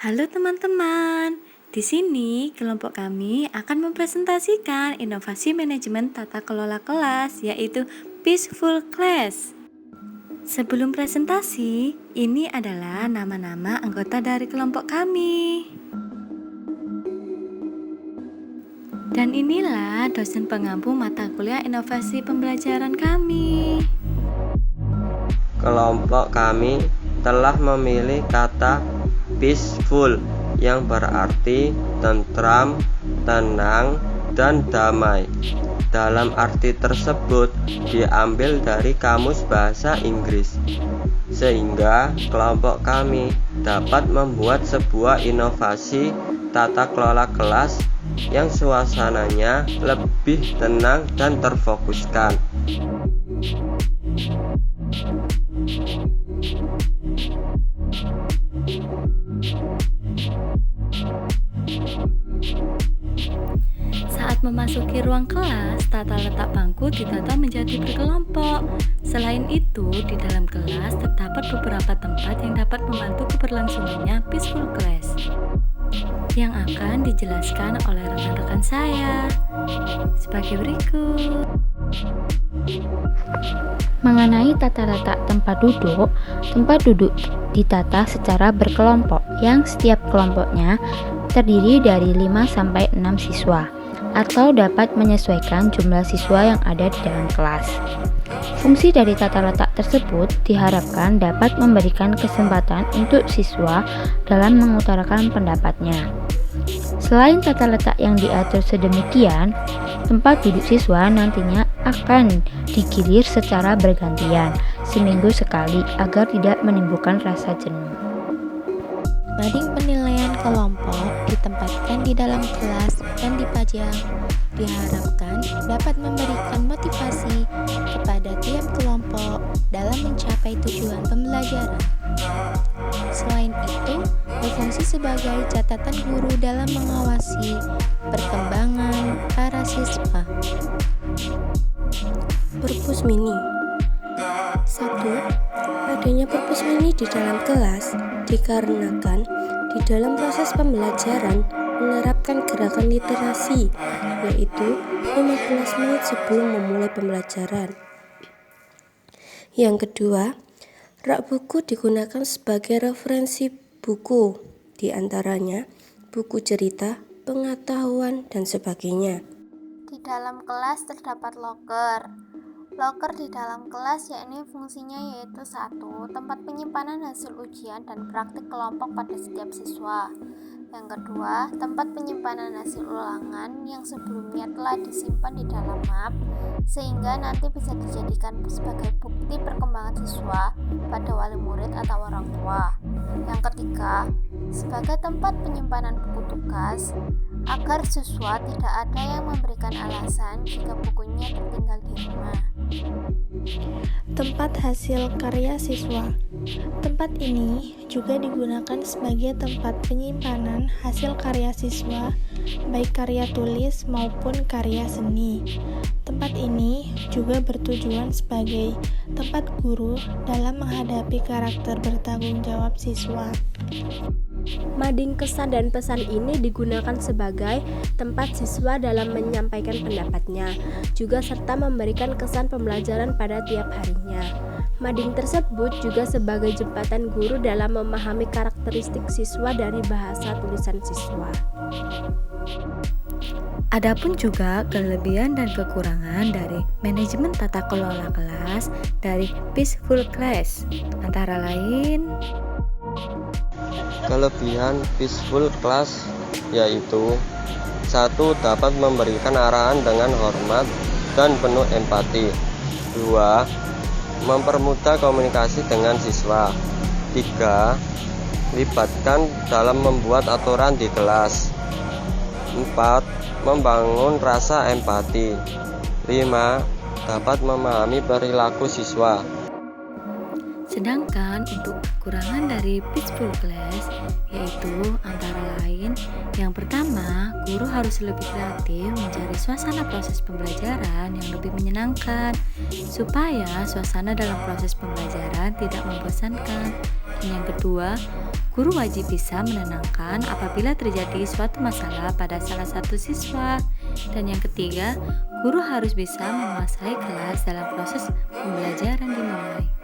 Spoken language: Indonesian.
Halo teman-teman, di sini kelompok kami akan mempresentasikan inovasi manajemen tata kelola kelas, yaitu Peaceful Class. Sebelum presentasi, ini adalah nama-nama anggota dari kelompok kami. Dan inilah dosen pengampu mata kuliah inovasi pembelajaran kami. Kelompok kami telah memilih kata peaceful yang berarti tentram, tenang, dan damai. Dalam arti tersebut diambil dari Kamus Bahasa Inggris, sehingga kelompok kami dapat membuat sebuah inovasi tata kelola kelas yang suasananya lebih tenang dan terfokuskan. Saat memasuki ruang kelas, tata letak bangku ditata menjadi berkelompok. Selain itu, di dalam kelas terdapat beberapa tempat yang dapat membantu keberlangsungannya Peaceful Class, yang akan dijelaskan oleh rekan-rekan saya sebagai berikut. Mengenai tata letak tempat duduk ditata secara berkelompok yang setiap kelompoknya terdiri dari 5-6 siswa atau dapat menyesuaikan jumlah siswa yang ada di dalam kelas. Fungsi dari tata letak tersebut diharapkan dapat memberikan kesempatan untuk siswa dalam mengutarakan pendapatnya. Selain tata letak yang diatur sedemikian, tempat duduk siswa nantinya akan digilir secara bergantian seminggu sekali agar tidak menimbulkan rasa jenuh. Mading penilaian kelompok ditempatkan di dalam kelas dan dipajang. Diharapkan dapat memberikan motivasi kepada tiap kelompok dalam mencapai tujuan pembelajaran. Selain itu, berfungsi sebagai catatan guru dalam mengawasi perkembangan para siswa. Purpose Mini. 1. Adanya purpose mini di dalam kelas dikarenakan di dalam proses pembelajaran menerapkan gerakan literasi, yaitu 15 menit sebelum memulai pembelajaran. Yang kedua, rak buku digunakan sebagai referensi buku, di antaranya buku cerita, pengetahuan, dan sebagainya. Di dalam kelas terdapat loker. Loker di dalam kelas yakni fungsinya yaitu 1. Tempat penyimpanan hasil ujian dan praktik kelompok pada setiap siswa. Yang kedua, tempat penyimpanan hasil ulangan yang sebelumnya telah disimpan di dalam map sehingga nanti bisa dijadikan sebagai bukti perkembangan siswa pada wali murid atau orang tua. Yang ketiga, sebagai tempat penyimpanan buku tugas agar siswa tidak ada yang memberikan alasan jika bukunya tertinggal di rumah. Tempat hasil karya siswa. Tempat ini juga digunakan sebagai tempat penyimpanan hasil karya siswa, baik karya tulis maupun karya seni. Tempat ini juga bertujuan sebagai tempat guru dalam menghadapi karakter bertanggung jawab siswa. Mading kesan dan pesan ini digunakan sebagai tempat siswa dalam menyampaikan pendapatnya, juga serta memberikan kesan pembelajaran pada tiap harinya. Mading tersebut juga sebagai jembatan guru dalam memahami karakteristik siswa dari bahasa tulisan siswa. Adapun juga kelebihan dan kekurangan dari manajemen tata kelola kelas dari Peaceful Class, antara lain Kelebihan Peaceful Class yaitu 1. Dapat memberikan arahan dengan hormat dan penuh empati. 2. Mempermudah komunikasi dengan siswa. 3. libatkan dalam membuat aturan di kelas. 4. Membangun rasa empati. 5. Dapat memahami perilaku siswa. Sedangkan untuk kekurangan dari peaceful class yaitu antara lain yang pertama, guru harus lebih kreatif mencari suasana proses pembelajaran yang lebih menyenangkan supaya suasana dalam proses pembelajaran tidak membosankan. Dan yang kedua, guru wajib bisa menenangkan apabila terjadi suatu masalah pada salah satu siswa. Dan yang ketiga, guru harus bisa menguasai kelas dalam proses pembelajaran dimulai.